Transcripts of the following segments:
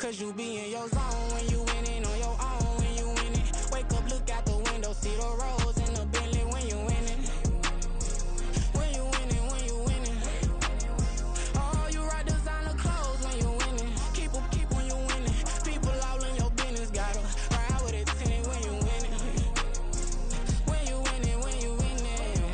Cause you be in your zone when you winning on your own when you winning. Wake up, look out the window, see the roads in the Bentley when you winning. When you winning, when you winning. Oh, you rock designer clothes when you winning. Keep when you winning. People all in your business, gotta ride with it tinted when you winning. When you winning, when you winning.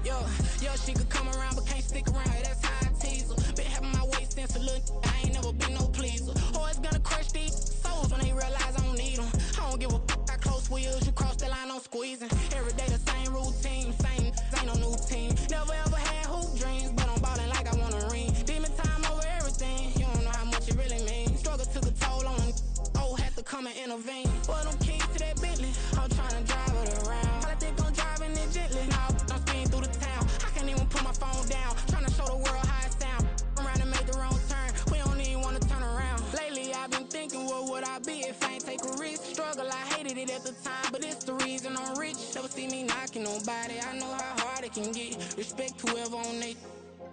Yo, she could come around but can't stick around. That's how I tease her. Been having my waist since a little. I ain't never been no pleaser. Always gonna crush these souls when they realize I don't need them. I don't give a f***. I close wheels, you cross the line, I'm squeezing. Every day the same routine, same ain't no new team. Never ever had hoop dreams, but I'm ballin' like I want a ring. Demon time over everything, you don't know how much it really means. Struggle took a toll on them. Oh, had to come and intervene. Boy, them keys to that Bentley, I'm tryna drive it around. I think I'm driving it gently. Now I'm speeding through the town. I can't even put my phone down. Tryna show the world how it sound. Around and make the wrong turn. We don't even wanna turn around. Lately I've been thinking, what would I be if I ain't take a risk? Struggle, I hated it at the time, but it's the reason I'm rich. Never see me knocking nobody. I know how hard it can get. Respect whoever on they.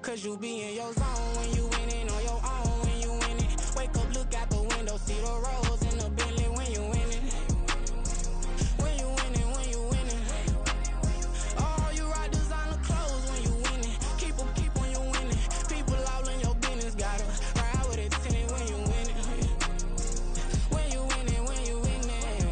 Cause you be in your zone when you winning on your own when you winning. Wake up, look out the window, see the roads in the Bentley when you winning. When you winning, when you winning. Oh, you rock designer clothes when you winning. Keep when you winning. People all in your business, gotta ride with it tinted when you winning. When you winning, when you winning.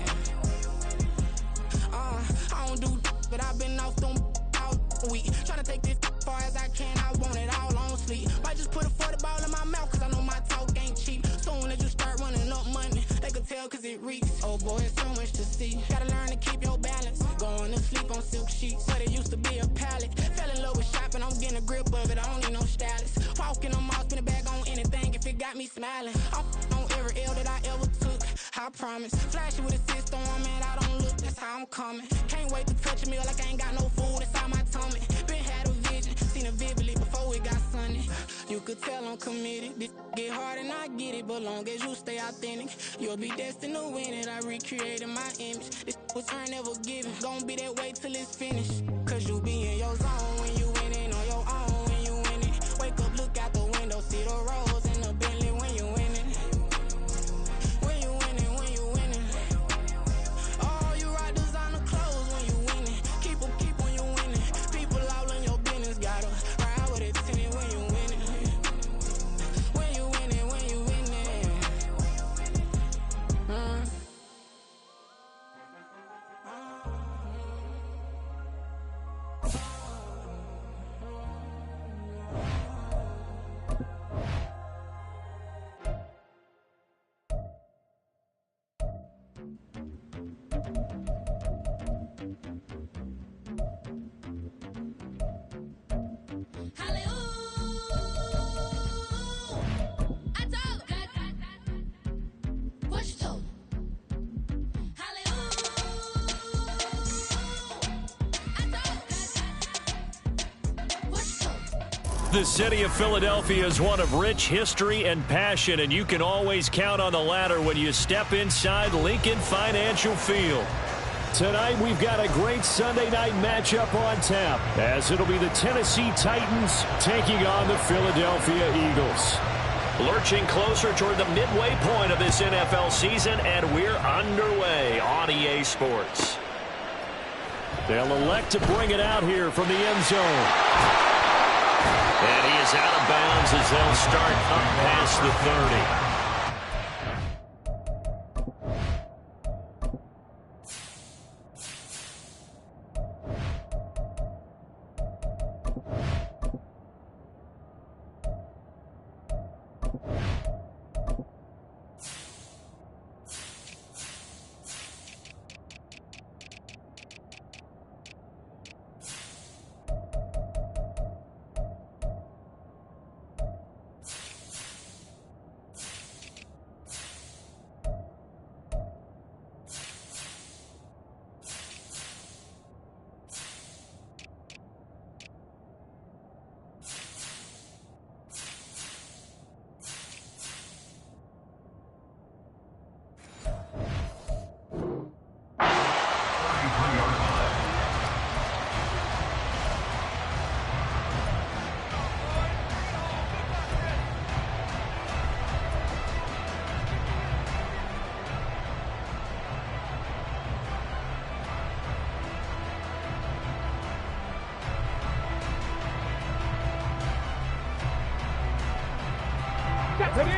I don't do but I've been off them all week. Tryna take this far as I can, I want it all on sleep. Might just put a 40 ball in my mouth, cause I know my talk ain't cheap. Soon as you start running up money, they could tell cause it reeks. Oh boy, it's so much to see. Gotta learn to keep your balance. Going to sleep on silk sheets, but it used to be a pallet. Fell in love with shopping, I'm getting a grip of it, I don't need no stylist. Walking on mall, spin a bag on anything if it got me smiling. I'm on every L that I ever took, I promise. Flashing with a system on, man, I don't look, that's how I'm coming. Can't wait to touch a meal like I ain't got no food inside my tummy. Been had a vision, seen it vividly before it got sunny. You could tell I'm committed. This get hard and I get it, but long as you stay authentic, you'll be destined to win it. I recreated my image. This was earned, never given. Gonna be that way till it's finished. Cause you be in your zone when you winning on your own when you winning. Wake up, look out the window, see the roads in the Bentley when you winning. When you winning, when you winning. Oh, you rock designer clothes when you winning. Keep when you winning. People all in your business, gotta ride with it tinted when you winning. When you winning, when you winning. The city of Philadelphia is one of rich history and passion, and you can always count on the latter when you step inside Lincoln Financial Field. Tonight, we've got a great Sunday night matchup on tap, as it'll be the Tennessee Titans taking on the Philadelphia Eagles. Lurching closer toward the midway point of this NFL season, and we're underway on EA Sports. They'll elect to bring it out here from the end zone. And he is out of bounds as they'll start up past the 30.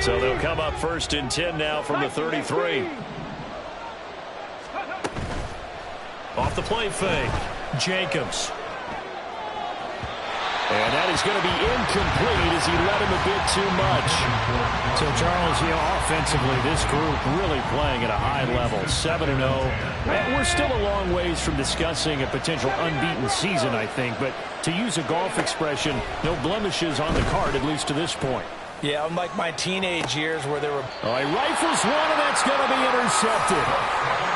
So they'll come up 1st and 10 now from the 33. Off the play fake. Jacobs. And that is going to be incomplete as he led him a bit too much. So, Charles, offensively, this group really playing at a high level. 7-0. We're still a long ways from discussing a potential unbeaten season, I think. But to use a golf expression, no blemishes on the card, at least to this point. Yeah, unlike my teenage years where there were... Oh, he rifles one, and that's going to be intercepted.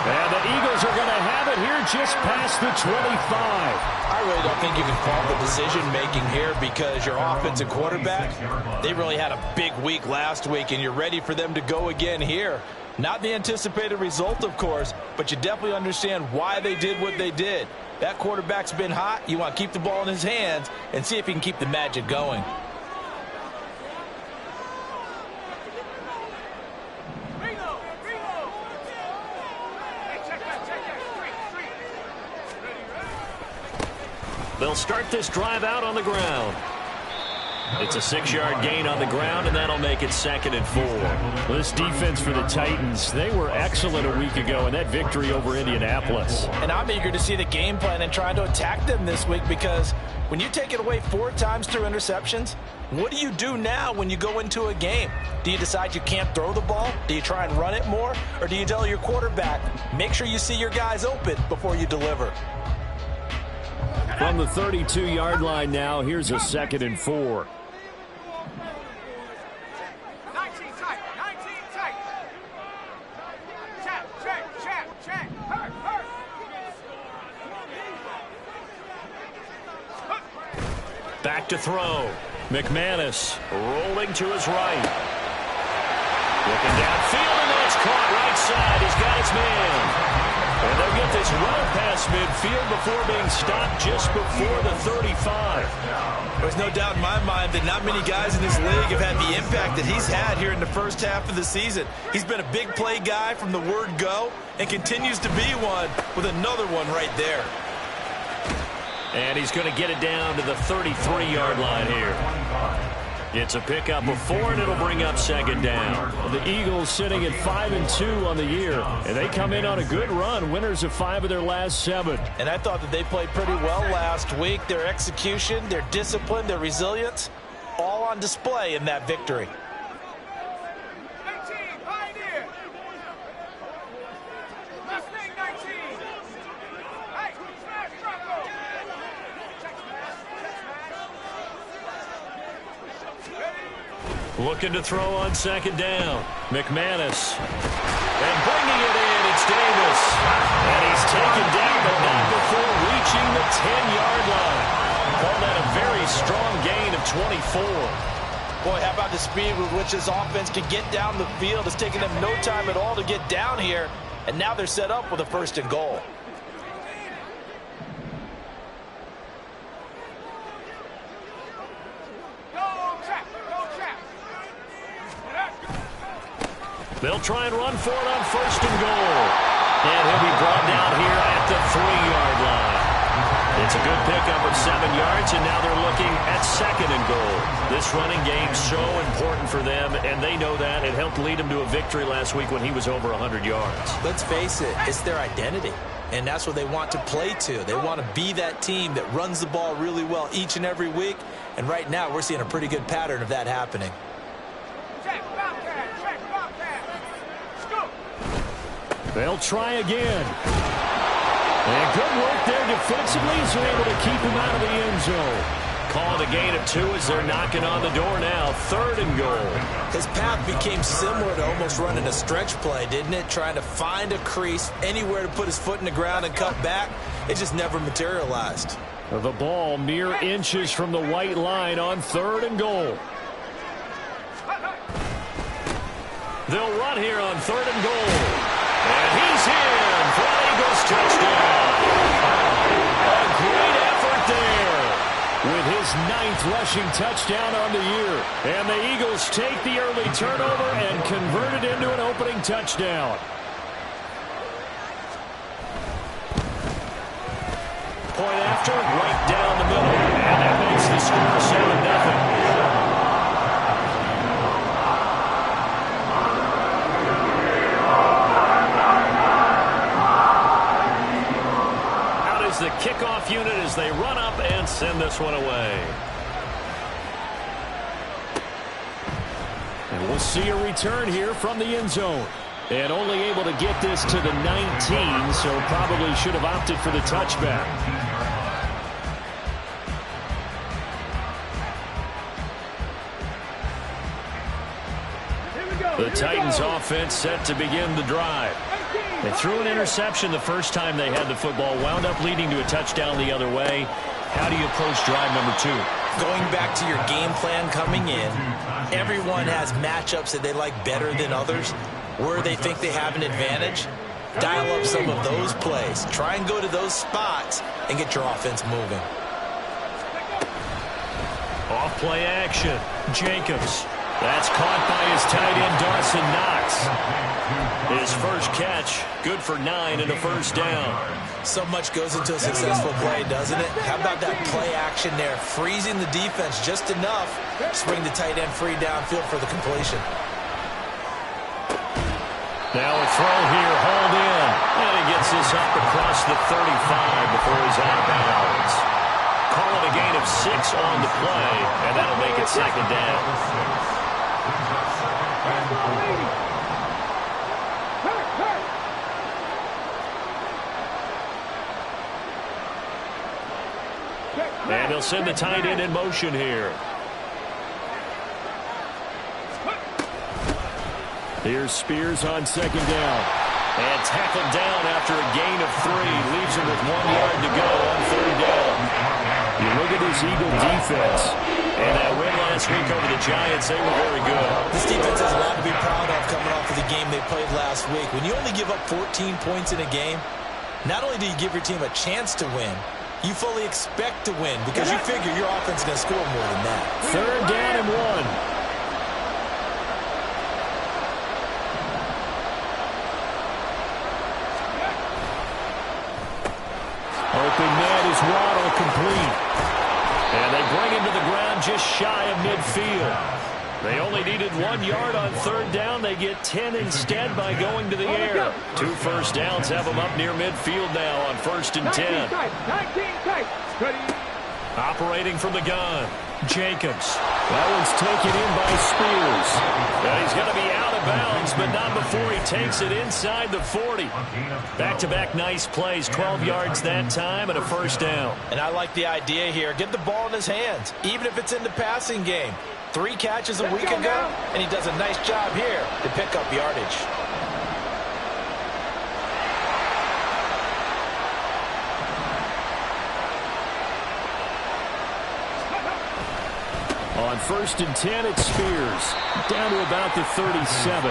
And the Eagles are going to have it here just past the 25. I really don't think you can call the decision-making here because your offensive quarterback, they really had a big week last week, and you're ready for them to go again here. Not the anticipated result, of course, but you definitely understand why they did what they did. That quarterback's been hot. You want to keep the ball in his hands and see if he can keep the magic going. They'll start this drive out on the ground. It's a 6-yard gain on the ground, and that'll make it 2nd and 4. This defense for the Titans, they were excellent a week ago in that victory over Indianapolis. And I'm eager to see the game plan and trying to attack them this week because when you take it away 4 times through interceptions, what do you do now when you go into a game? Do you decide you can't throw the ball? Do you try and run it more? Or do you tell your quarterback, make sure you see your guys open before you deliver? From the 32-yard line now, here's a 2nd and 4. 19 tight, 19 tight. Check. Hurt. Back to throw. McManus rolling to his right. Looking downfield, and that's caught right side. He's got his man. And they'll get this well past midfield before being stopped just before the 35. There's no doubt in my mind that not many guys in this league have had the impact that he's had here in the first half of the season. He's been a big play guy from the word go and continues to be one with another one right there. And he's going to get it down to the 33-yard line here. It's a pickup of 4, and it'll bring up 2nd down. The Eagles sitting at 5-2 on the year, and they come in on a good run, winners of 5 of their last 7. And I thought that they played pretty well last week. Their execution, their discipline, their resilience, all on display in that victory. 19, Pioneer. Mustang 19. Hey, smash Bronco. Looking to throw on 2nd down. McManus. And bringing it in, it's Davis. And he's taken down, but not before reaching the 10-yard line. Call that a very strong gain of 24. Boy, how about the speed with which this offense can get down the field? It's taken them no time at all to get down here. And now they're set up with a 1st and goal. They'll try and run for it on 1st and goal. And he'll be brought down here at the 3-yard line. It's a good pickup of 7 yards, and now they're looking at 2nd and goal. This running game so important for them, and they know that. It helped lead them to a victory last week when he was over 100 yards. Let's face it, it's their identity. And that's what they want to play to. They want to be that team that runs the ball really well each and every week. And right now, we're seeing a pretty good pattern of that happening. They'll try again. And good work there defensively as they're able to keep him out of the end zone. Calling a gain of 2 as they're knocking on the door now. 3rd and goal. His path became similar to almost running a stretch play, didn't it? Trying to find a crease, anywhere to put his foot in the ground and cut back. It just never materialized. The ball mere inches from the white line on 3rd and goal. They'll run here on 3rd and goal. And he's in for an Eagles touchdown. A great effort there with his 9th rushing touchdown on the year. And the Eagles take the early turnover and convert it into an opening touchdown. Point after, right down the middle. And that makes the score 7-0. as they run up and send this one away. And we'll see a return here from the end zone. And only able to get this to the 19, so probably should have opted for the touchback. The Titans offense set to begin the drive. They threw an interception the first time they had the football, wound up leading to a touchdown the other way. How do you approach drive number 2? Going back to your game plan coming in, everyone has matchups that they like better than others. Where they think they have an advantage, dial up some of those plays. Try and go to those spots and get your offense moving. Off play action. Jacobs. That's caught by his tight end, Dawson Knox. His first catch, good for 9 and a first down. So much goes into a successful play, doesn't it? How about that play action there? Freezing the defense just enough to bring the tight end free downfield for the completion. Now a throw here, hauled in. And he gets this up across the 35 before he's out of bounds. Call it a gain of 6 on the play, and that'll make it second down. And he'll send the tight end in motion here. Here's Spears on second down. And tackled down after a gain of 3. Leaves him with 1 yard to go on third down. You look at this Eagle defense. And that win last week over the Giants, they were very good. This defense has a lot to be proud of coming off of the game they played last week. When you only give up 14 points in a game, not only do you give your team a chance to win, you fully expect to win because you figure your offense is going to score more than that. Third down and 1. Open net is Waddle, complete. And they bring him to the ground just shy of midfield. They only needed 1 yard on third down. They get 10 instead by going to the air. 2 first downs have them up near midfield now on 1st and 10. Operating from the gun, Jacobs. That one's taken in by Spears. And he's going to be out of bounds, but not before he takes it inside the 40. Back-to-back nice plays, 12 yards that time and a first down. And I like the idea here. Get the ball in his hands, even if it's in the passing game. 3 catches a week ago, and he does a nice job here to pick up yardage. On 1st and 10, it's Spears. Down to about the 37.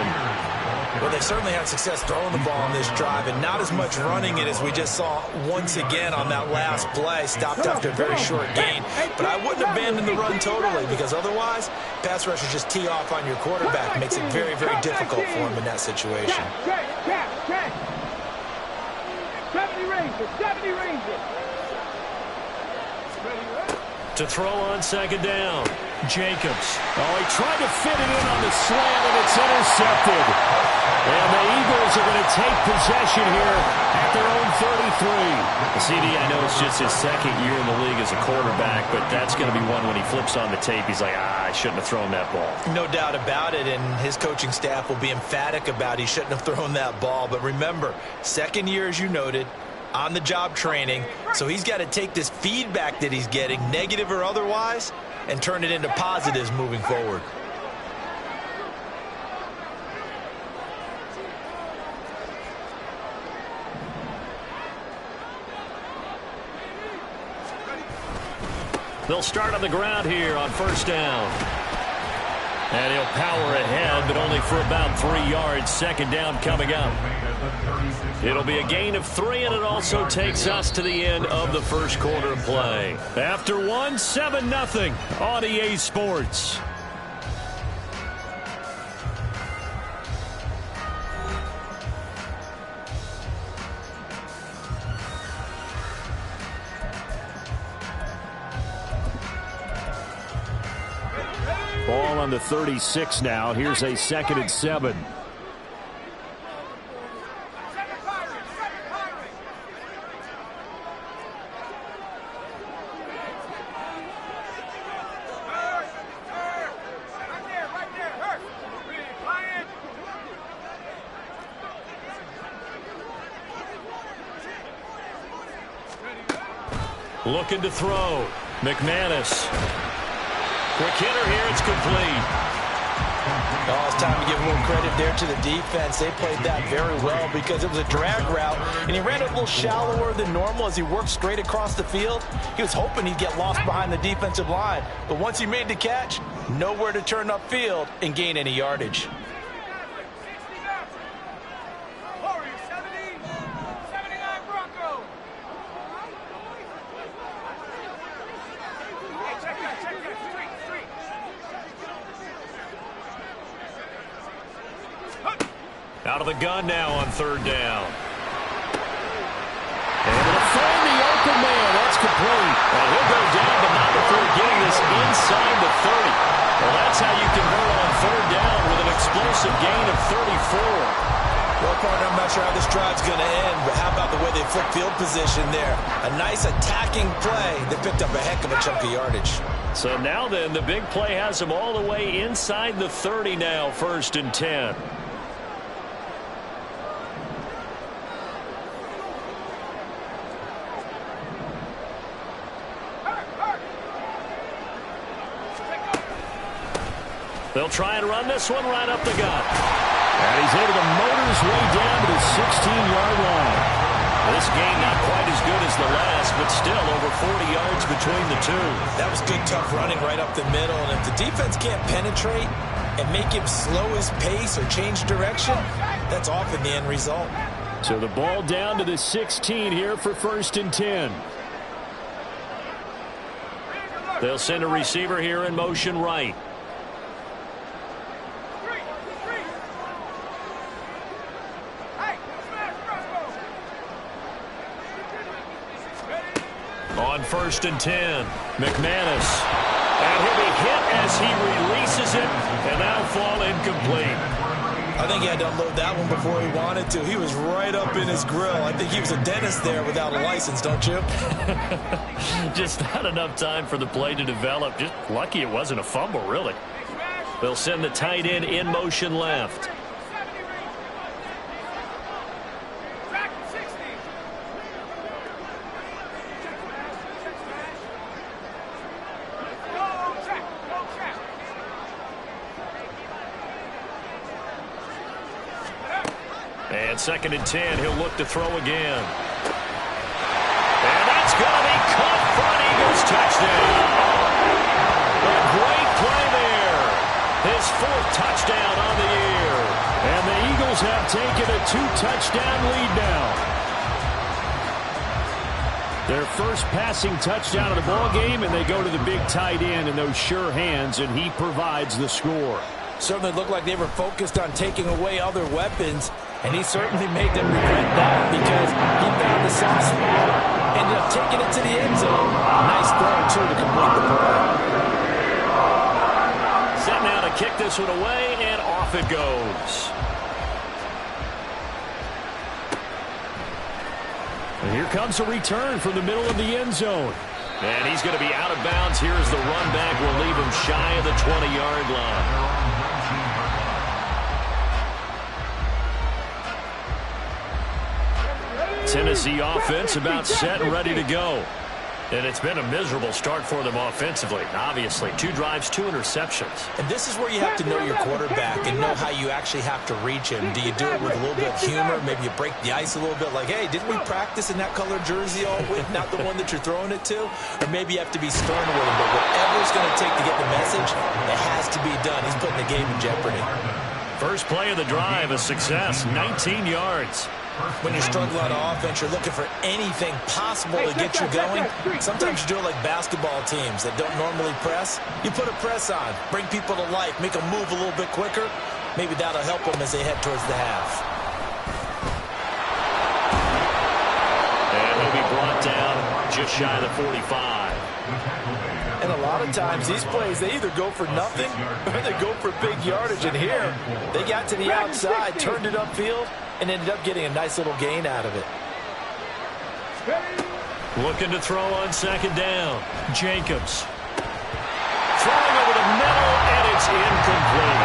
Well, they certainly had success throwing the ball on this drive, and not as much running it as we just saw once again on that last play. Stopped after a very short gain. But I wouldn't abandon the run totally, because otherwise, pass rushers just tee off on your quarterback. It makes it very, very difficult for him in that situation. 70 Rangers. To throw on second down, Jacobs. Oh, he tried to fit it in on the slant, and it's intercepted. And the Eagles are going to take possession here at their own 33. CD, I know it's just his second year in the league as a quarterback, but that's going to be one when he flips on the tape. He's like, I shouldn't have thrown that ball. No doubt about it, and his coaching staff will be emphatic about he shouldn't have thrown that ball. But remember, second year, as you noted, on-the-job training, so he's got to take this feedback that he's getting, negative or otherwise, and turn it into positives moving forward. They'll start on the ground here on first down. And he'll power ahead, but only for about 3 yards. Second down coming up. It'll be a gain of 3, and it also takes us to the end of the first quarter play. After 1, 7-0 on EA Sports. Ball on the 36 now. Here's a 2nd and 7. Looking to throw. McManus. Quick hitter here. It's complete. Oh, it's time to give a little credit there to the defense. They played that very well because it was a drag route, and he ran it a little shallower than normal as he worked straight across the field. He was hoping he'd get lost behind the defensive line, but once he made the catch, nowhere to turn upfield and gain any yardage. Out of the gun now on third down. Able to find the open man. That's complete. And he'll go down, but not before getting this inside the 30. Well, that's how you convert on third down with an explosive gain of 34. Well, partner, I'm not sure how this drive's going to end, but how about the way they flip field position there? A nice attacking play. They picked up a heck of a chunk of yardage. So now then, the big play has them all the way inside the 30 now, 1st and 10. They'll try and run this one right up the gut. And he's able to motor his way down to the 16-yard line. This game not quite as good as the last, but still over 40 yards between the two. That was good, tough running right up the middle. And if the defense can't penetrate and make him slow his pace or change direction, that's often the end result. So the ball down to the 16 here for 1st and 10. They'll send a receiver here in motion right. On 1st and 10, McManus. And he'll be hit as he releases it, and that'll fall incomplete. I think he had to unload that one before he wanted to. He was right up in his grill. I think he was a dentist there without a license, don't you? Just not enough time for the play to develop. Just lucky it wasn't a fumble, really. They'll send the tight end in motion left. And 2nd and 10, he'll look to throw again. And that's going to be caught front. Eagles touchdown. A great play there. His 4th touchdown on the year. And the Eagles have taken a 2-touchdown lead now. Their first passing touchdown of the ball game, and they go to the big tight end in those sure hands, and he provides the score. Certainly looked like they were focused on taking away other weapons, and he certainly made them regret that because he found the soft spot, ended up taking it to the end zone. Nice throw, too, to complete the play. Set now to kick this one away, and off it goes. And here comes a return from the middle of the end zone. And he's going to be out of bounds. Here's the run back. Will leave him shy of the 20-yard line. Tennessee offense about set and ready to go. And it's been a miserable start for them offensively. Obviously, 2 drives, 2 interceptions. And this is where you have to know your quarterback and know how you actually have to reach him. Do you do it with a little bit of humor? Maybe you break the ice a little bit like, hey, didn't we practice in that color jersey all week? Not the one that you're throwing it to? Or maybe you have to be stern with him. But whatever it's going to take to get the message, it has to be done. He's putting the game in jeopardy. First play of the drive, a success, 19 yards. When you struggle on offense, you're looking for anything possible to get you going. Sometimes you do it like basketball teams that don't normally press. You put a press on, bring people to life, make them move a little bit quicker. Maybe that'll help them as they head towards the half. And he'll be brought down just shy of the 45. And a lot of times, these plays, they either go for nothing or they go for big yardage. And here, they got to the outside, turned it upfield, and ended up getting a nice little gain out of it. Looking to throw on 2nd down. Jacobs. Throwing over the middle, and it's incomplete.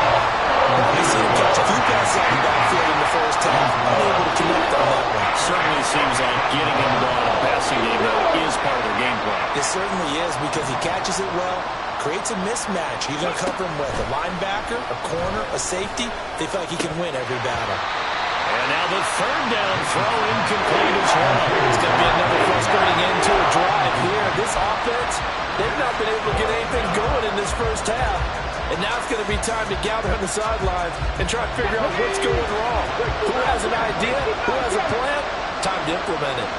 I see him catch a few passes out of the backfield in the first half. Unable to connect on that one. certainly seems like getting him the ball in the passing game, though, is part of their game plan. It certainly is because he catches it well, creates a mismatch. You're going to cover him with a linebacker, a corner, a safety. They feel like he can win every battle. And now the third down throw incomplete as well. It's going to be another frustrating end to a drive here. This offense, they've not been able to get anything going in this first half. And now it's going to be time to gather on the sidelines and try to figure out what's going wrong. Who has an idea? Who has a plan? Time to implement it.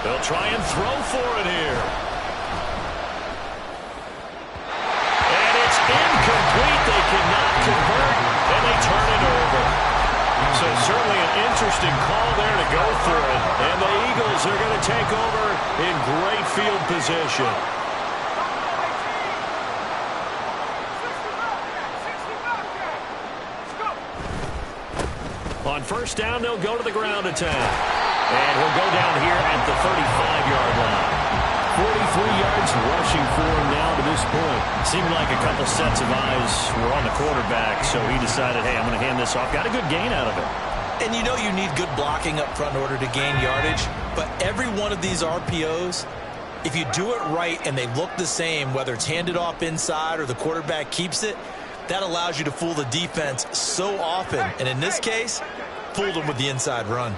They'll try and throw for it here. And it's incomplete. They cannot convert, and they turn it over. So certainly an interesting call there to go for it. And the Eagles are going to take over in great field position. On first down, they'll go to the ground attack. And he'll go down here at the 35-yard line. 43 yards rushing for him now to this point. Seemed like a couple sets of eyes were on the quarterback, so he decided, hey, I'm going to hand this off. Got a good gain out of it. And you know you need good blocking up front in order to gain yardage, but every one of these RPOs, if you do it right and they look the same, whether it's handed off inside or the quarterback keeps it, that allows you to fool the defense so often. And in this case, fooled them with the inside run.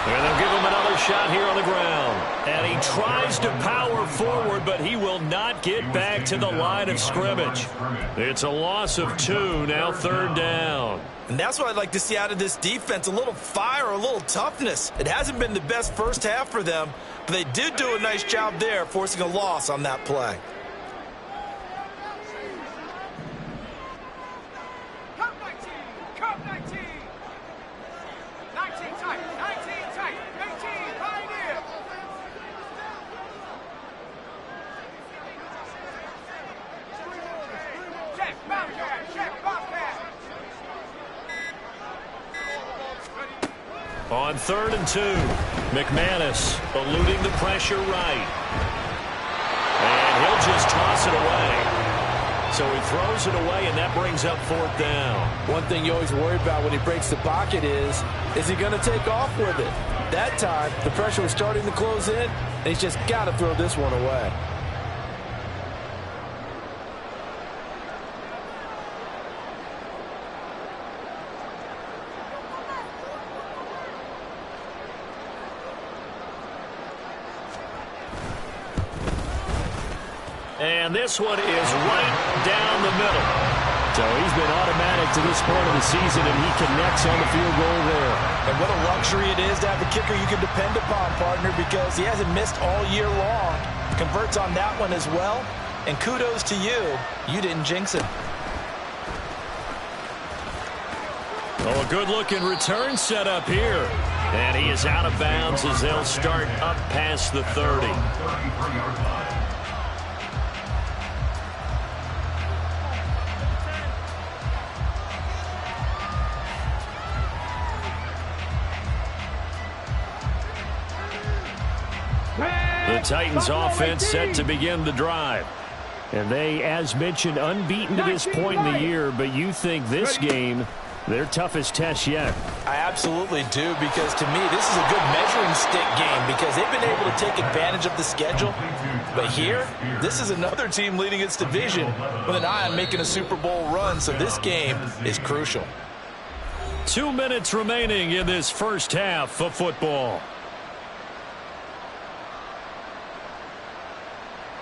And they'll give him another shot here on the ground. And he tries to power forward, but he will not get back to the line of scrimmage. It's a loss of 2, now third down. And that's what I'd like to see out of this defense, a little fire, a little toughness. It hasn't been the best first half for them, but they did do a nice job there, forcing a loss on that play. On 3rd and 2, McManus eluding the pressure right. And he'll just toss it away. So he throws it away, and that brings up 4th down. One thing you always worry about when he breaks the pocket is he going to take off with it? That time, the pressure was starting to close in, and he's just got to throw this one away. And this one is right down the middle. So he's been automatic to this point of the season, and he connects on the field goal there. And what a luxury it is to have a kicker you can depend upon, partner, because he hasn't missed all year long. Converts on that one as well. And kudos to you. You didn't jinx him. Oh, a good-looking return set up here. And he is out of bounds as they'll start up past the 30. The Titans offense set to begin the drive. And they, as mentioned, unbeaten to this point in the year, but you think this game, their toughest test yet. I absolutely do, because to me, this is a good measuring stick game because they've been able to take advantage of the schedule. But here, this is another team leading its division with an eye on making a Super Bowl run, so this game is crucial. 2 minutes remaining in this first half of football.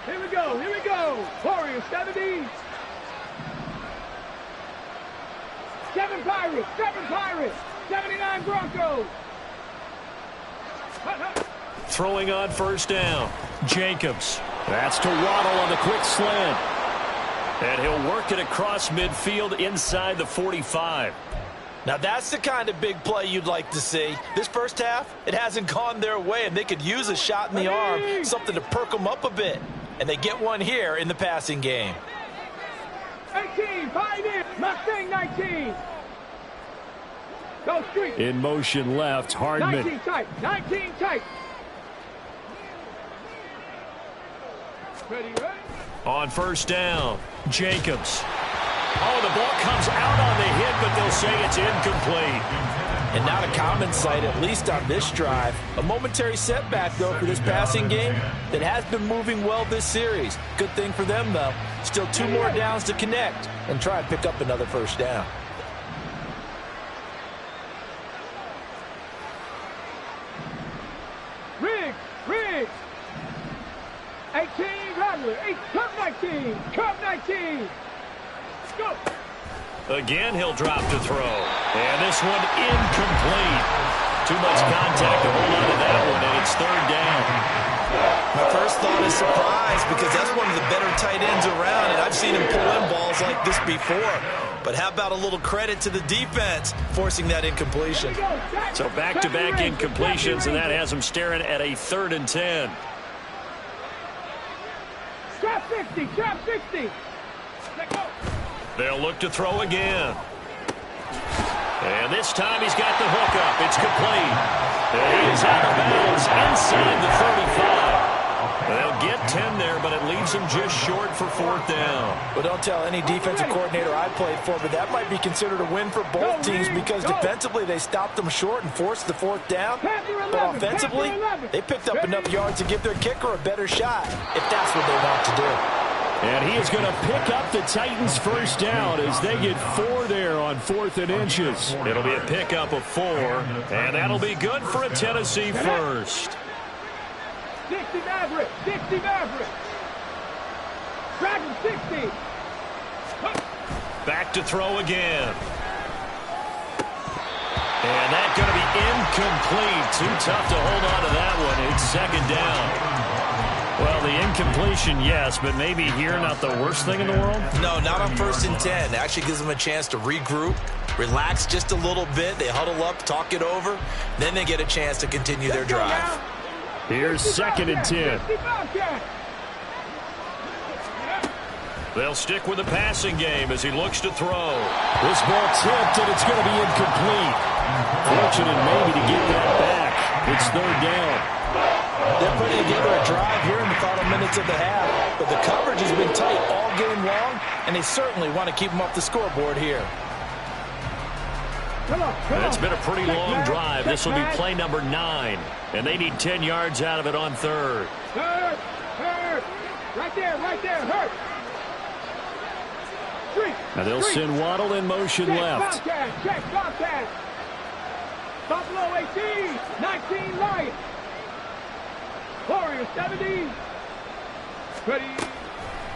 Here we go, here we go. Warriors, 70. 7 Pirates, 79 Broncos. Throwing on first down. Jacobs. That's to Waddle on the quick slant. And he'll work it across midfield inside the 45. Now that's the kind of big play you'd like to see. This first half, it hasn't gone their way, and they could use a shot in the arm, something to perk them up a bit. And they get one here in the passing game. 18, 5 in, Mustang 19. Go street. In motion left, Hardman. 19 tight, 19 tight. Ready, ready. On first down, Jacobs. Oh, the ball comes out on the hit, but they'll say it's incomplete. And not a common sight, at least on this drive. A momentary setback, though, for this passing game that has been moving well this series. Good thing for them, though. Still 2 more downs to connect and try and pick up another first down. Riggs. 18, Rattler. 8, Cup 19. Cup 19. Go. Again, he'll drop to throw. And this one incomplete. Too much contact to hold on to that one, and it's third down. My first thought is surprise, because that's one of the better tight ends around, and I've seen him pull in balls like this before. But how about a little credit to the defense forcing that incompletion? So back-to-back incompletions, and that has him staring at a 3rd and 10. Trap 60. Trap 60. Let go. They'll look to throw again. And this time he's got the hook up. It's complete. And he is out of bounds inside the 35. They'll get 10 there, but it leaves them just short for 4th down. Well, don't tell any defensive coordinator I played for, but that might be considered a win for both teams, because defensively they stopped them short and forced the 4th down. But offensively, they picked up enough yards to give their kicker a better shot, if that's what they want to do. And he is going to pick up the Titans' first down as they get 4 there on 4th and inches. It'll be a pickup of 4, and that'll be good for a Tennessee first. 60 Maverick. 60 Maverick. Dragon 60. Back to throw again. And that's going to be incomplete. Too tough to hold on to that one. It's 2nd down. Well, the incompletion, yes, but maybe here not the worst thing in the world? No, not on 1st and 10. It actually gives them a chance to regroup, relax just a little bit. They huddle up, talk it over. Then they get a chance to continue their drive. Here's 2nd and 10. They'll stick with the passing game as he looks to throw. This ball tipped, and it's going to be incomplete. Fortunate maybe to get that back. It's 3rd down. They're putting together a drive here in the final minutes of the half, but the coverage has been tight all game long, and they certainly want to keep them off the scoreboard here. It's been a pretty long drive. This will be play number 9, and they need 10 yards out of it on 3rd. Hurt. Right there, Hurt. Now they'll send Waddle in motion left. Check Bobcat. Buffalo 18, 19 Lions. Warriors 70. Ready.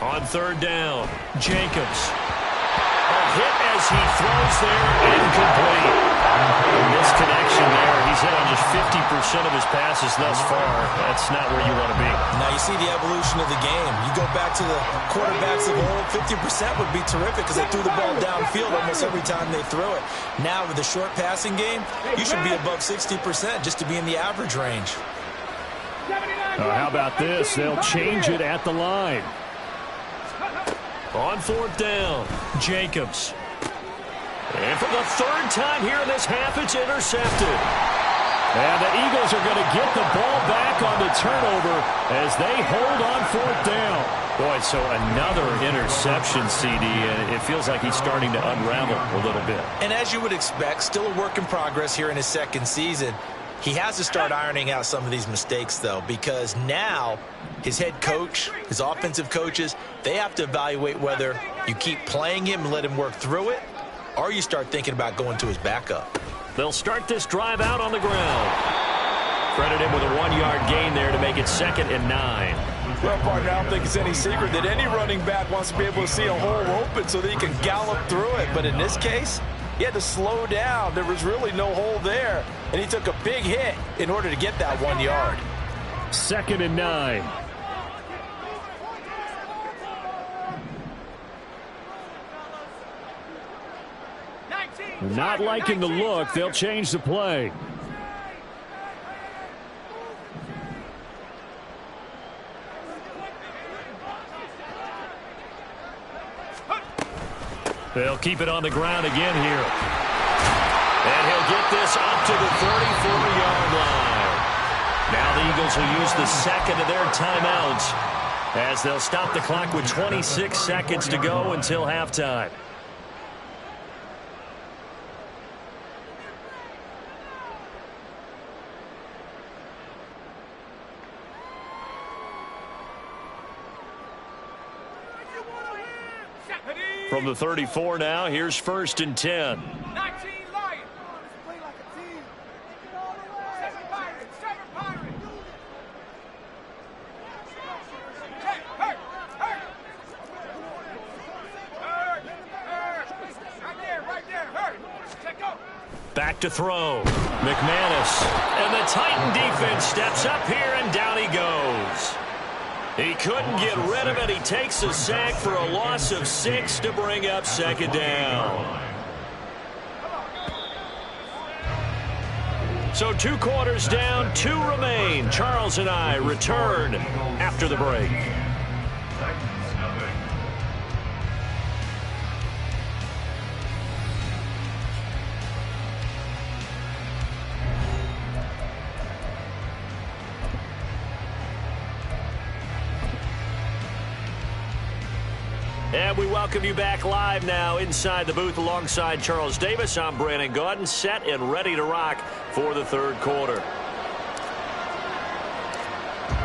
On 3rd down, Jacobs. A hit as he throws there, incomplete. Misconnection there. He's hit on just 50% of his passes thus far. That's not where you want to be. Now you see the evolution of the game. You go back to the quarterbacks of old, 50% would be terrific because they threw the ball downfield almost every time they threw it. Now with the short passing game, you should be above 60% just to be in the average range. How about this? They'll change it at the line. On 4th down, Jacobs. And for the 3rd time here in this half, it's intercepted. And the Eagles are going to get the ball back on the turnover as they hold on 4th down. Boy, so another interception, CD, and it feels like he's starting to unravel a little bit. And as you would expect, still a work in progress here in his 2nd season. He has to start ironing out some of these mistakes, though, because now his head coach, his offensive coaches, they have to evaluate whether you keep playing him and let him work through it, or you start thinking about going to his backup. They'll start this drive out on the ground. Credit him with a 1-yard gain there to make it 2nd and 9. Well, partner, I don't think it's any secret that any running back wants to be able to see a hole open so that he can gallop through it. But in this case, he had to slow down. There was really no hole there, and he took a big hit in order to get that 1 yard. 2nd and 9. Not liking the look. They'll change the play. They'll keep it on the ground again here. And he'll get this up to the 34-yard line. Now the Eagles will use the 2nd of their timeouts as they'll stop the clock with 26 seconds to go until halftime. From the 34 now, here's 1st and 10. 19 Lions. Play like a team. Get all the way. 7 Pirates. 7 Pirates. Check. Hurt. Right there. Hurt. Check go. Back to throw. McManus. And the Titan defense steps up here, and down he goes. He couldn't get rid of it. He takes a sack for a loss of 6 to bring up 2nd down. So 2 quarters down, 2 remain. Charles and I return after the break. And we welcome you back live now inside the booth alongside Charles Davis. I'm Brandon Gaudin, set and ready to rock for the 3rd quarter.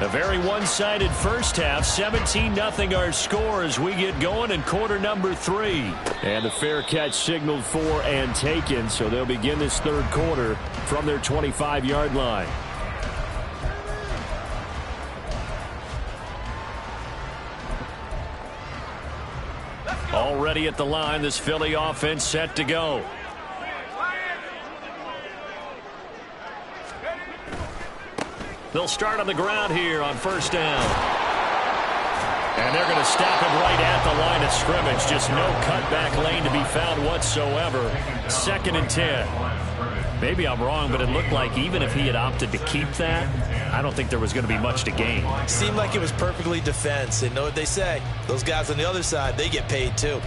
A very one-sided first half, 17-0 our score as we get going in quarter number 3. And a fair catch signaled for and taken, so they'll begin this 3rd quarter from their 25-yard line. Already at the line, this Philly offense set to go. They'll start on the ground here on 1st down. And they're going to stop it right at the line of scrimmage. Just no cutback lane to be found whatsoever. 2nd and 10. Maybe I'm wrong, but it looked like even if he had opted to keep that, I don't think there was going to be much to gain. Seemed like it was perfectly defense. And know what they say? Those guys on the other side, they get paid too.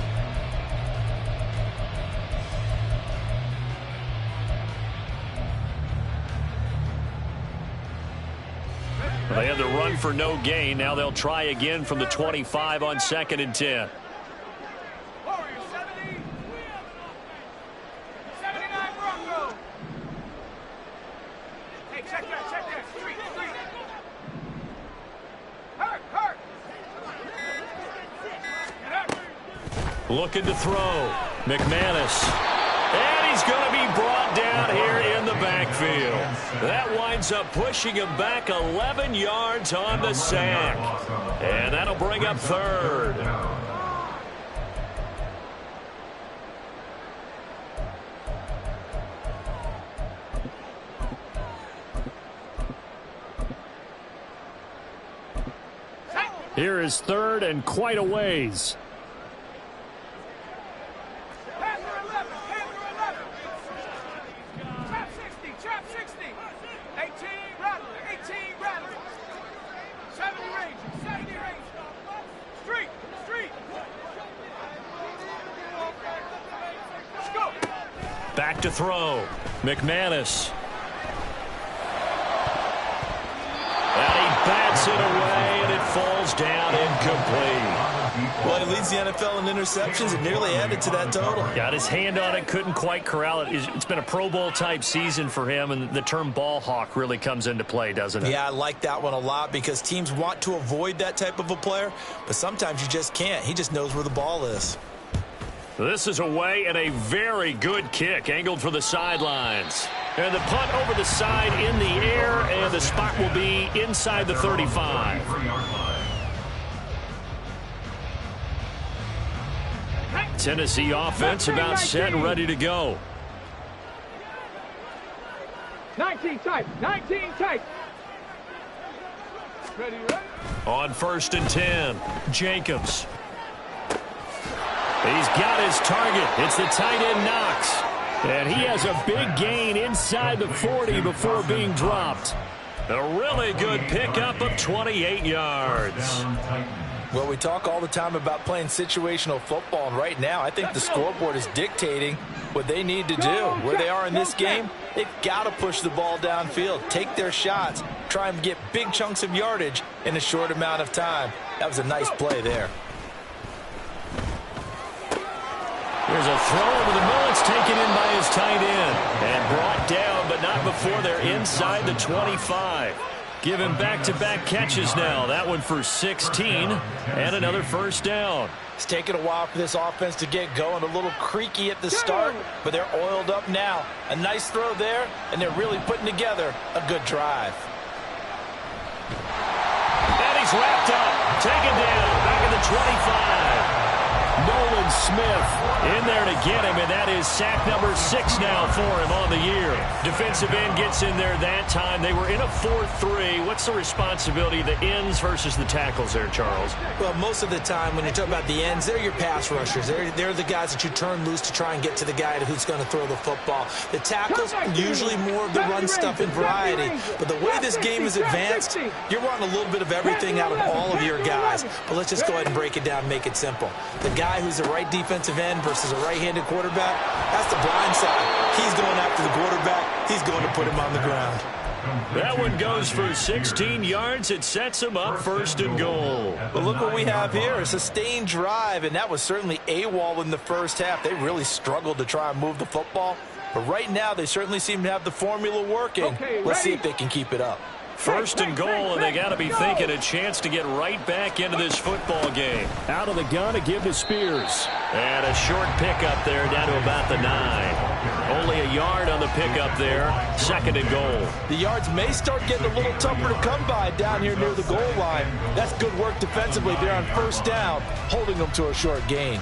They had the run for no gain. Now they'll try again from the 25 on 2nd and 10. Warriors 70. 79 Broncos. Hey, check that. Street. Hurt. Looking to throw. McManus. And he's going to be brought down here in the backfield. That winds up pushing him back 11 yards on the sack. And that'll bring up 3rd. Here is 3rd and quite a ways. Trap 60. 18 Rattler. 70 Ranger. Street. Let's go. Back to throw. McManus. And he bats it away, and it falls down incomplete. Well, he leads the NFL in interceptions and nearly added to that total. Got his hand on it, couldn't quite corral it. It's been a Pro Bowl-type season for him, and the term ball hawk really comes into play, doesn't it? Yeah, I like that one a lot because teams want to avoid that type of a player, but sometimes you just can't. He just knows where the ball is. This is away and a very good kick, angled for the sidelines. And the punt over the side in the air, and the spot will be inside the 35. Tennessee offense about set and ready to go. 19 tight. Ready. On 1st and 10, Jacobs. He's got his target. It's the tight end Knox. And he has a big gain inside the 40 before being dropped. A really good pickup of 28 yards. Well, we talk all the time about playing situational football, and right now I think the scoreboard is dictating what they need to do. Where they are in this game, they've got to push the ball downfield, take their shots, try and get big chunks of yardage in a short amount of time. That was a nice play there. There's a throw over the middle. It's taken in by his tight end. And brought down, but not before they're inside the 25. Given back-to-back catches now. That one for 16 and another first down. It's taken a while for this offense to get going. A little creaky at the start, but they're oiled up now. A nice throw there, and they're really putting together a good drive. And he's wrapped up. Taken down. Back at the 25. Nolan Smith in there to get him, and that is sack number 6 now for him on the year. Defensive end gets in there that time. They were in a 4-3. What's the responsibility of the ends versus the tackles there, Charles? Well, most of the time when you're talking about the ends, they're your pass rushers. They're the guys that you turn loose to try and get to the guy who's going to throw the football. The tackles, usually more of the run stuff and variety. But the way this game is advanced, you're wanting a little bit of everything out of all of your guys. But let's just go ahead and break it down and make it simple. The guy who's the right defensive end versus a right-handed quarterback, that's the blind side. He's going after the quarterback. He's going to put him on the ground. That one goes for 16 yards. It sets him up 1st and goal. But look what we have here, a sustained drive, and that was certainly AWOL in the first half. They really struggled to try and move the football. But right now, they certainly seem to have the formula working. Let's see if they can keep it up. 1st and goal, and they got to be thinking a chance to get right back into this football game. Out of the gun to give to Spears. And a short pickup there down to about the 9. Only a yard on the pickup there. 2nd and goal. The yards may start getting a little tougher to come by down here near the goal line. That's good work defensively there on 1st down, holding them to a short gain.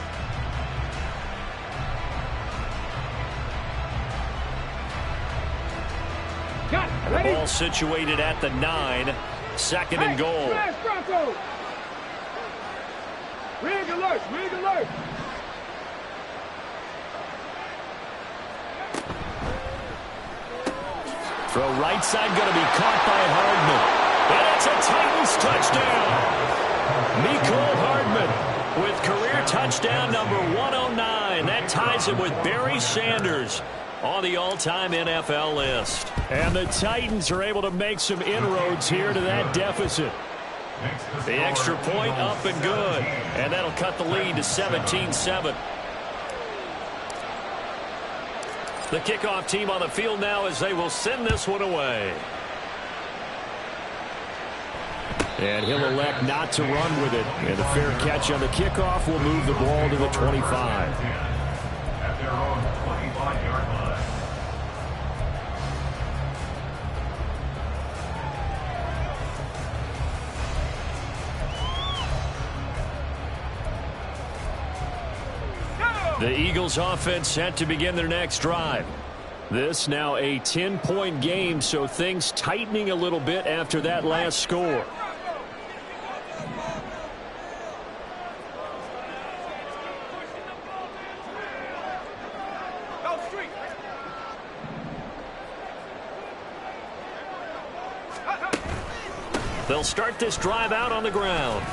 And the ball situated at the 9. 2nd and goal. Rig alert, rig alert. Throw right side going to be caught by Hardman. And it's a Titans touchdown. Mecole Hardman with career touchdown number 109. That ties him with Barry Sanders on the all-time NFL list. And the Titans are able to make some inroads here to that deficit. The extra point up and good. And that'll cut the lead to 17-7. The kickoff team on the field now as they will send this one away. And he'll elect not to run with it. And the fair catch on the kickoff will move the ball to the 25. The Eagles offense set to begin their next drive. This now a 10-point game, so things tightening a little bit after that last score. They'll start this drive out on the ground.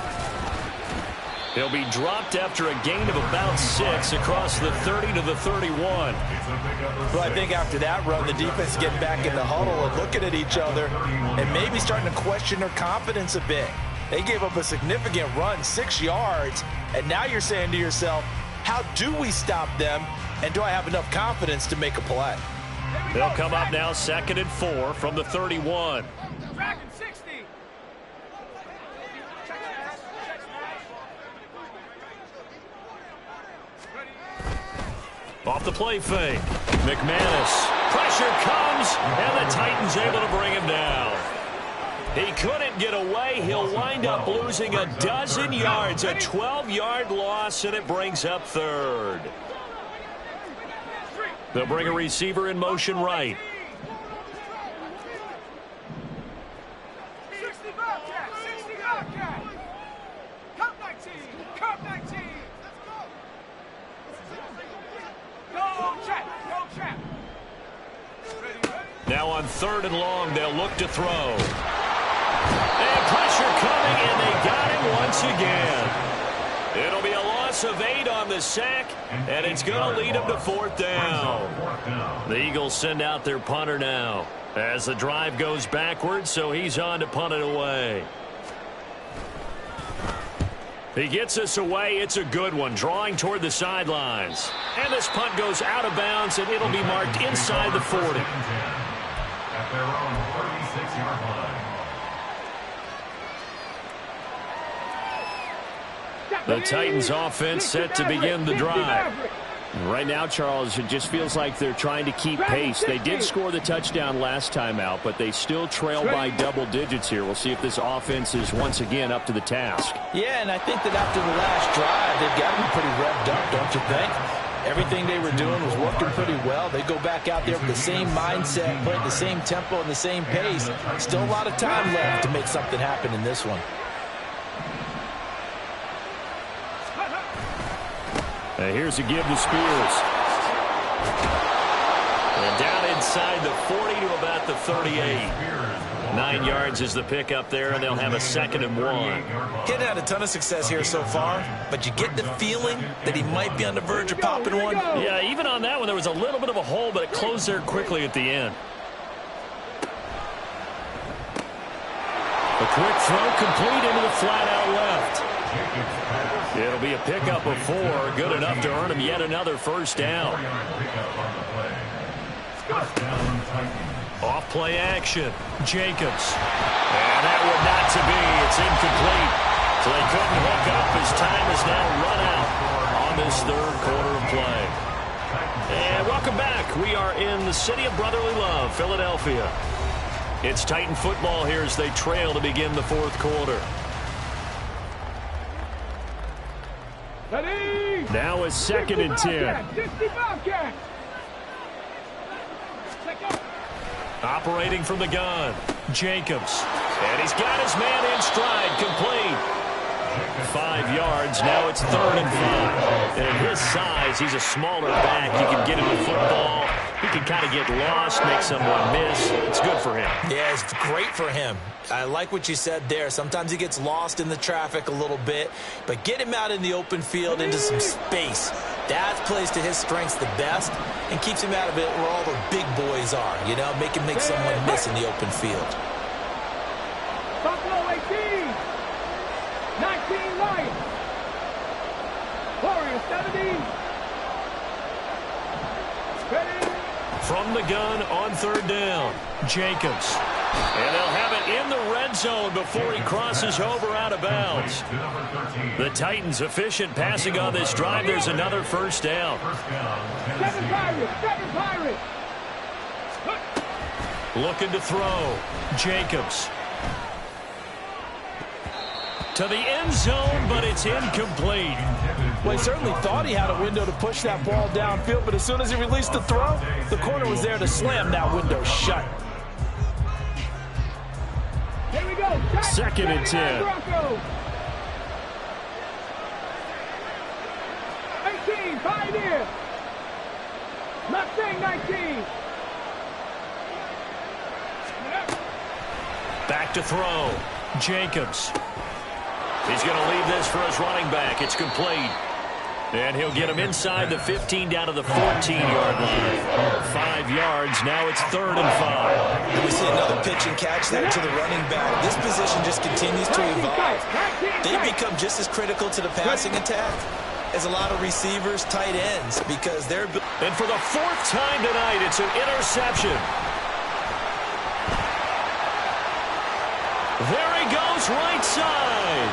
He'll be dropped after a gain of about 6 across the 30 to the 31. Well, I think after that run, the defense is getting back in the huddle and looking at each other and maybe starting to question their confidence a bit. They gave up a significant run, 6 yards, and now you're saying to yourself, how do we stop them, and do I have enough confidence to make a play? They'll come up now 2nd and 4 from the 31. Dragon 60. Off the play fake. McManus. Pressure comes, and the Titans able to bring him down. He couldn't get away. He'll wind up losing a dozen yards. A 12-yard loss, and it brings up 3rd. They'll bring a receiver in motion right. 60 Bobcat, 60 Bobcat. Cup 19, Cup 19. Go, Chat, go, Chat. Now on 3rd and long, they'll look to throw. And pressure coming, and they got him once again. It'll be a loss of 8 on the sack, and it's going to lead them to 4th down. The Eagles send out their punter now. As the drive goes backwards, so he's on to punt it away. He gets us away. It's a good one, drawing toward the sidelines. And this punt goes out of bounds, and it'll be marked inside the 40. At their own 36-yard line. The Titans offense set to begin the drive. Right now, Charles, it just feels like they're trying to keep pace. They did score the touchdown last time out, but they still trail by double digits here. We'll see if this offense is once again up to the task. Yeah, and I think that after the last drive, they've got to be pretty revved up, don't you think? Everything they were doing was working pretty well. They go back out there with the same mindset, play at the same tempo and the same pace. Still a lot of time left to make something happen in this one. Here's a give to Spears. And down inside the 40 to about the 38. 9 yards is the pickup there, and they'll have a 2nd and 1. Getting had a ton of success here so far, but you get the feeling that he might be on the verge of popping one. Yeah, even on that one, there was a little bit of a hole, but it closed there quickly at the end. A quick throw complete into the flat out left. It'll be a pickup of 4, good enough to earn him yet another first down. Off play action, Jacobs. And that would not to be, it's incomplete. So they couldn't hook up as time is now run out on this 3rd quarter of play. And welcome back. We are in the city of brotherly love, Philadelphia. It's Titan football here as they trail to begin the 4th quarter. Now a 2nd and 10. Operating from the gun, Jacobs. And he's got his man in stride, complete. 5 yards, now it's 3rd and 5. And at his size, he's a smaller back. He can get him the football. He can kind of get lost, make someone miss. It's good for him. Yeah, it's great for him. I like what you said there. Sometimes he gets lost in the traffic a little bit, but get him out in the open field into some space. That plays to his strengths the best and keeps him out of it where all the big boys are, you know, make someone miss in the open field. Buffalo 18. 19 Lions. Warriors 17. Ready? From the gun on 3rd down, Jacobs. And they'll have it in the red zone before he crosses over out of bounds. The Titans efficient passing on this drive. There's another first down. 7 Pirates. Looking to throw. Jacobs. To the end zone, but it's incomplete. Well, he certainly thought he had a window to push that ball downfield, but as soon as he released the throw, the corner was there to slam that window shut. Here we go. 2nd and 10. 18, Pioneer. Mustang 19. Back to throw. Jacobs. He's going to leave this for his running back. It's complete. And he'll get him inside the 15 down to the 14-yard line. 5 yards. Now it's 3rd and 5. And we see another pitch and catch there to the running back. This position just continues to evolve. They become just as critical to the passing attack as a lot of receivers, tight ends, because they're... And for the 4th time tonight, it's an interception. There he goes, right side.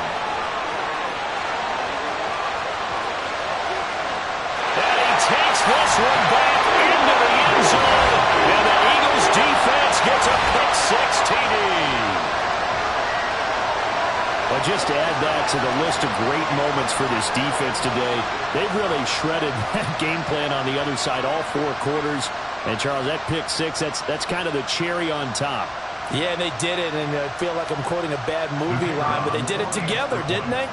And he takes this one back into the end zone. And the Eagles defense gets a pick-6 TD. Well, just to add that to the list of great moments for this defense today, they've really shredded that game plan on the other side all 4 quarters. And, Charles, that pick-6, that's kind of the cherry on top. Yeah, they did it, and I feel like I'm quoting a bad movie line, but they did it together, didn't they?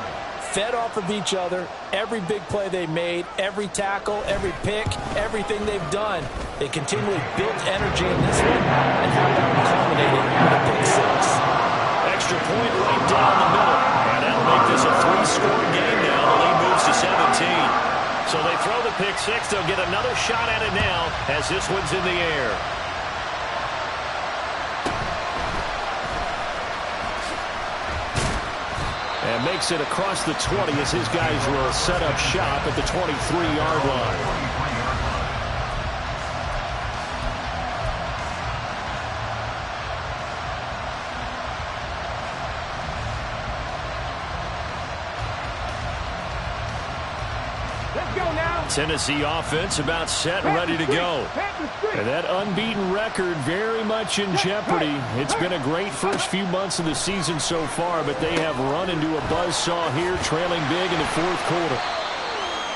Fed off of each other, every big play they made, every tackle, every pick, everything they've done. They continually built energy in this one, and how that one culminated with a pick-6. Extra point right down the middle, and that'll make this a 3-score game now. The lead moves to 17. So they throw the pick-6. They'll get another shot at it now as this one's in the air. And makes it across the 20 as his guys will set up shop at the 23-yard line. Tennessee offense about set and ready to go. And that unbeaten record very much in jeopardy. It's been a great first few months of the season so far, but they have run into a buzzsaw here, trailing big in the fourth quarter.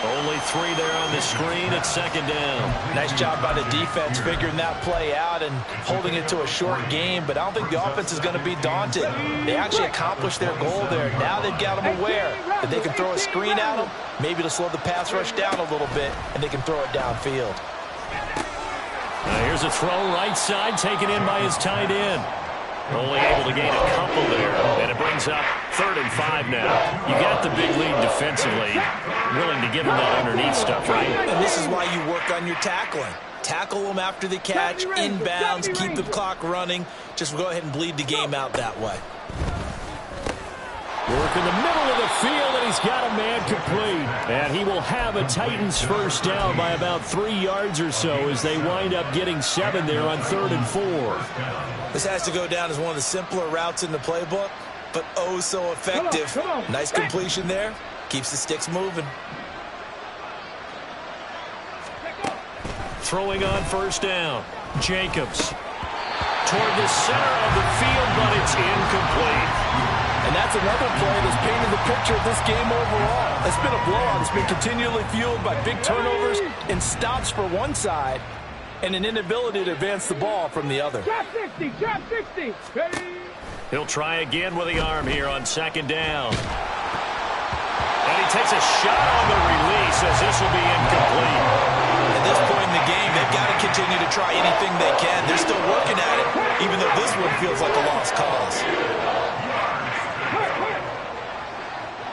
Only 3 there on the screen at second down. Nice job by the defense figuring that play out and holding it to a short game, but I don't think the offense is going to be daunted. They actually accomplished their goal there. Now they've got them aware that they can throw a screen at them, maybe to slow the pass rush down a little bit, and they can throw it downfield. Here's a throw right side taken in by his tight end. Only able to gain a couple there, and it brings up 3rd and 5 now. You got the big lead defensively, willing to give him that underneath stuff, right? And this is why you work on your tackling. Tackle them after the catch, inbounds, keep the clock running. Just go ahead and bleed the game out that way. Work in the middle of the field, and he's got a man complete. And he will have a Titans first down by about 3 yards or so as they wind up getting 7 there on 3rd and 4. This has to go down as one of the simpler routes in the playbook, but oh so effective. Nice completion there. Keeps the sticks moving. Throwing on first down. Jacobs. Toward the center of the field, but it's incomplete. And that's another play that's painted the picture of this game overall. It's been a blowout. It's been continually fueled by big turnovers and stops for one side and an inability to advance the ball from the other. Drop 60, drop 60. Ready? He'll try again with the arm here on second down. And he takes a shot on the release as this will be incomplete. At this point in the game, they've got to continue to try anything they can. They're still working at it, even though this one feels like a lost cause.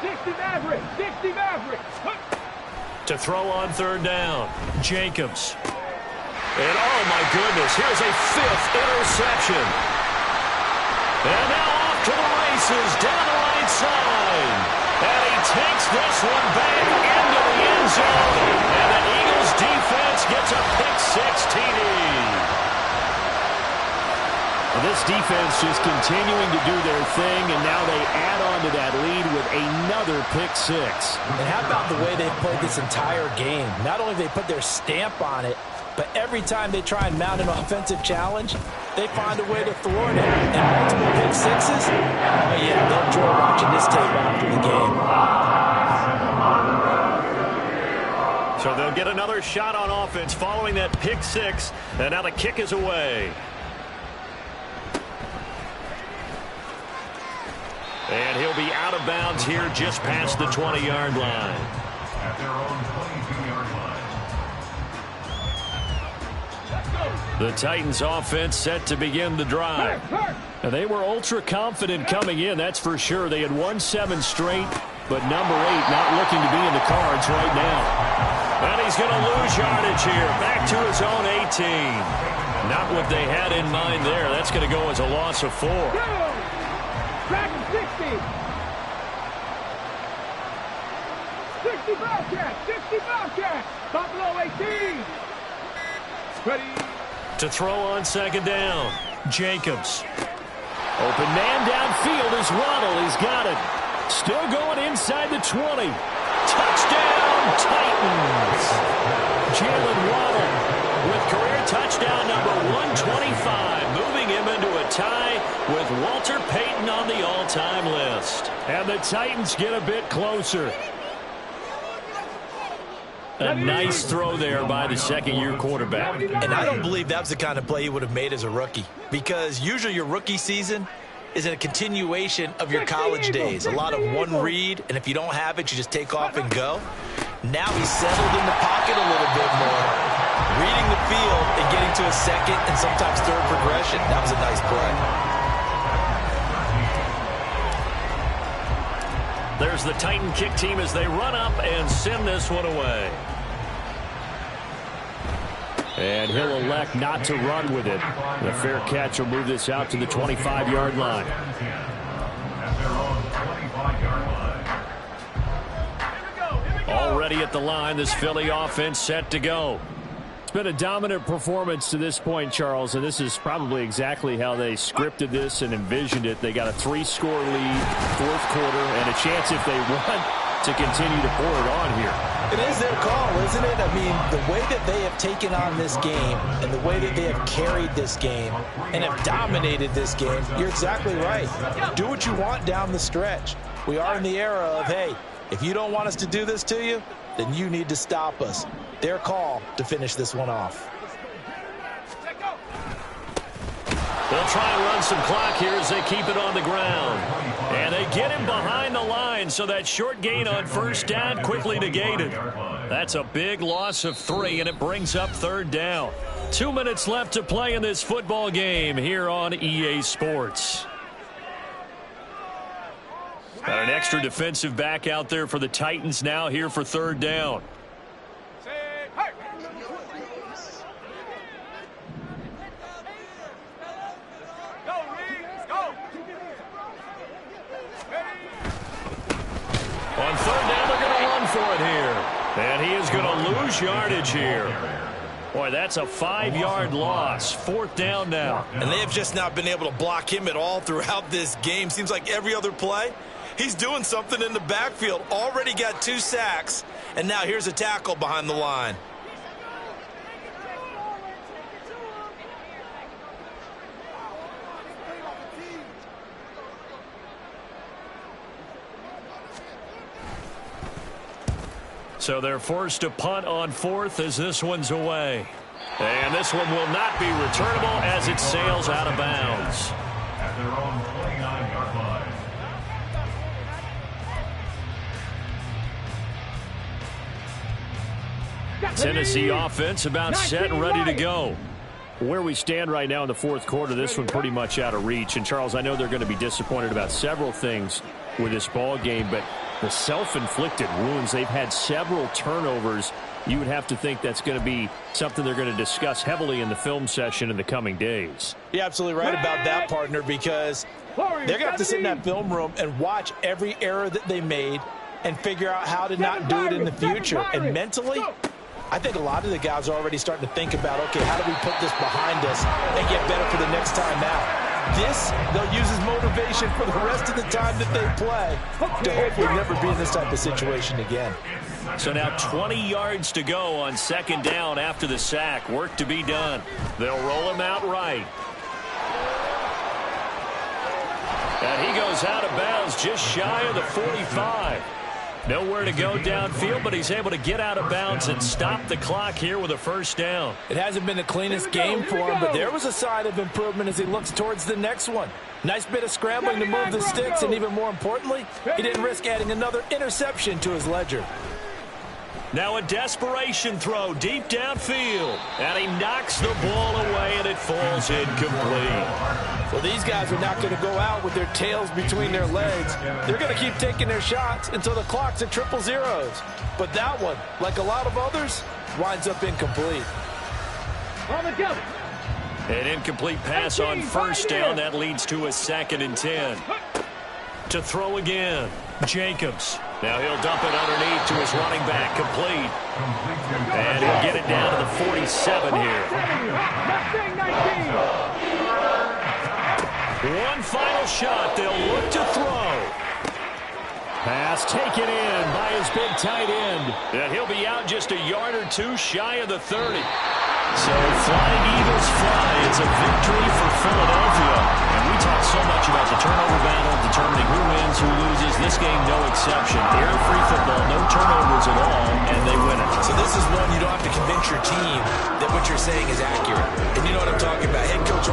60 Maverick, 60 Maverick. To throw on third down, Jacobs. And oh my goodness, here's a 5th interception. And now off to the races down the right side. And he takes this one back into the end zone. And the Eagles defense gets a pick-6 TD. This defense just continuing to do their thing, and now they add on to that lead with another pick-6. And how about the way they've played this entire game? Not only have they put their stamp on it, but every time they try and mount an offensive challenge, they find a way to thwart it. And multiple pick-6s? Oh, yeah, they'll enjoy watching this tape after the game. So they'll get another shot on offense following that pick-6, and now the kick is away. And he'll be out of bounds here just past the 20-yard line. At their own 22-yard line. The Titans offense set to begin the drive. And they were ultra confident coming in, that's for sure. They had won 7 straight, but number 8 not looking to be in the cards right now. And he's going to lose yardage here, back to his own 18. Not what they had in mind there. That's going to go as a loss of 4. Dragon 60. 60 Bobcat, 60 Bobcat. Buffalo 18. Ready? To throw on second down, Jacobs. Open man downfield is Waddle. He's got it. Still going inside the 20. Touchdown, Titans. Jalen Waddle with career touchdown number 125, moving him into a tie with Walter Payton on the all-time list. And the Titans get a bit closer. A nice throw there by the second-year quarterback. And I don't believe that was the kind of play he would have made as a rookie, because usually your rookie season is a continuation of your college days. A lot of one read, and if you don't have it, you just take off and go. Now he's settled in the pocket a little bit more, reading the field and getting to a second and sometimes third progression. That was a nice play. There's the Titan kick team as they run up and send this one away. And he'll elect not to run with it. The fair catch will move this out to the 25-yard line. At their own 25-yard line. ready at the line. This Philly offense set to go. It's been a dominant performance to this point, Charles, and this is probably exactly how they scripted this and envisioned it. They got a 3-score lead, fourth quarter, and a chance if they want to continue to pour it on here. It is their call, isn't it? I mean, the way that they have taken on this game and the way that they have carried this game and have dominated this game, you're exactly right. Do what you want down the stretch. We are in the era of, hey, if you don't want us to do this to you, then you need to stop us. Their call to finish this one off. They'll try and run some clock here as they keep it on the ground. And they get him behind the line, so that short gain on first down quickly negated. That's a big loss of 3, and it brings up third down. 2 minutes left to play in this football game here on EA Sports. Got an extra defensive back out there for the Titans now here for third down. On third down, they're going to run for it here. And he is going to lose yardage here. Boy, that's a 5-yard loss. Fourth down now. And they have just not been able to block him at all throughout this game. Seems like every other play, he's doing something in the backfield. Already got 2 sacks. And now here's a tackle behind the line. So they're forced to punt on fourth as this one's away. And this one will not be returnable as it sails out of bounds. At their own 29-yard line. Tennessee offense about set and ready to go. Where we stand right now in the fourth quarter, this one pretty much out of reach. And, Charles, I know they're going to be disappointed about several things with this ball game, but the self-inflicted wounds, they've had several turnovers. You would have to think that's going to be something they're going to discuss heavily in the film session in the coming days. You're absolutely right about that, partner, because they're going to have to sit in that film room and watch every error that they made and figure out how to not do it in the future. And mentally, I think a lot of the guys are already starting to think about, okay, how do we put this behind us and get better for the next time out? This, they'll use as motivation for the rest of the time that they play to hopefully never be in this type of situation again. So now 20 yards to go on second down after the sack. Work to be done. They'll roll him out right. And he goes out of bounds just shy of the 45. Nowhere to go downfield, but he's able to get out of bounds and stop the clock here with a first down. It hasn't been the cleanest game for him, but there was a sign of improvement as he looks towards the next one. Nice bit of scrambling to move the sticks, and even more importantly, he didn't risk adding another interception to his ledger. Now a desperation throw deep downfield, and he knocks the ball away, and it falls incomplete. Well, these guys are not going to go out with their tails between their legs. They're going to keep taking their shots until the clock's at 000. But that one, like a lot of others, winds up incomplete. An incomplete pass on first down. That leads to a 2nd and 10. To throw again, Jacobs. Now he'll dump it underneath to his running back, complete. And he'll get it down to the 47 here. One final shot. They'll look to throw. Pass taken in by his big tight end. And he'll be out just a yard or 2 shy of the 30. So Flying Eagles fly. It's a victory for Philadelphia. And we talk so much about the turnover battle, determining who wins, who loses. This game, no exception. Error-free football, no turnovers at all, and they win it. So this is one you don't have to convince your team that what you're saying is accurate. And you know what I'm talking about. Head coach.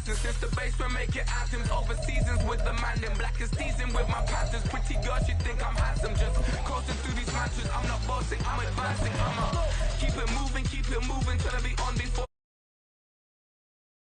Since the basement making anthems over seasons with the man in black is seasoned with my patterns. Pretty girls, you think I'm handsome, just coasting through these matches. I'm not bossing, I'm advancing. I'ma keep it moving, trying to be on before.